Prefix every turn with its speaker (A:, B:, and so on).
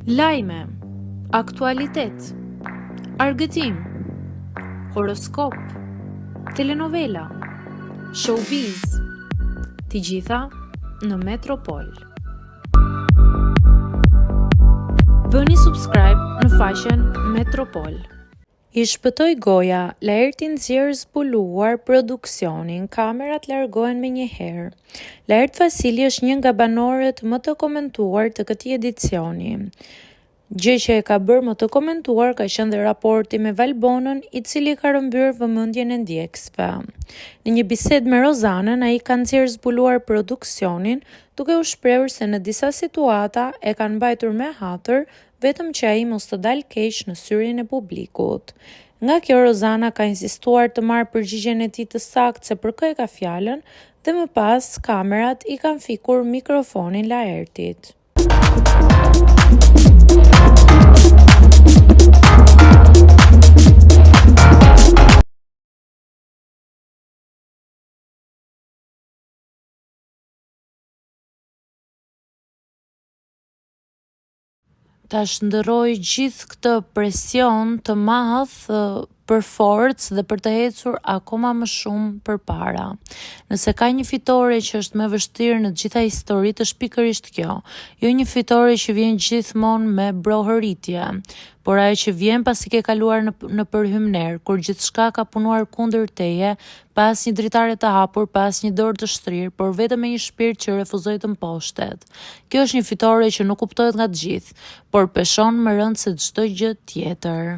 A: Lajme, aktualitet, argëtim, horoskop, telenovela, showbiz, të gjitha në Metropol. Bëni subscribe në faqen Metropol. I shpëtoi goja, Laerti nxjerr zbuluar produksionin, kamerat largohen menjëherë. Laert Vasili është një nga banorët më të komentuar të këtij edicioni. Gjë që e ka bërë më të komentuar ka qenë dhe raporti me Valbonën, i cili ka rrëmbyer vëmendjen e ndjekësve. Në një bisedë me Rozanën, ai ka nxjerr zbuluar produksionin, duke u shprehur se në disa situata e kanë mbajtur me hatër, vetëm që ai mos të dalë keq në syrin e publikut. Nga kjo, Rozana ka insistuar të marrë përgjigjen e tij të saktë se për kë e ka fjalën, dhe më pas kamerat i kanë fikur mikrofonin Laertit. Ta shndërroj gjithë këtë presion të madh për forcë dhe për të ecur akoma më shumë përpara. Nëse ka një fitore që është më vështirë në gjitha historitë, është pikërisht kjo. Jo një fitore që vjen gjithmonë me brohëritje, por ajo që vjen pasi ke kaluar në përhymner, kur gjithçka ka punuar kundër teje, pas një dritare të hapur, pas një dorë të shtrirë, por vetëm me një shpirt që refuzoi të mposhtet. Kjo është një fitore që nuk kuptohet nga të gjithë, por peshon më rënd se çdo gjë tjetër.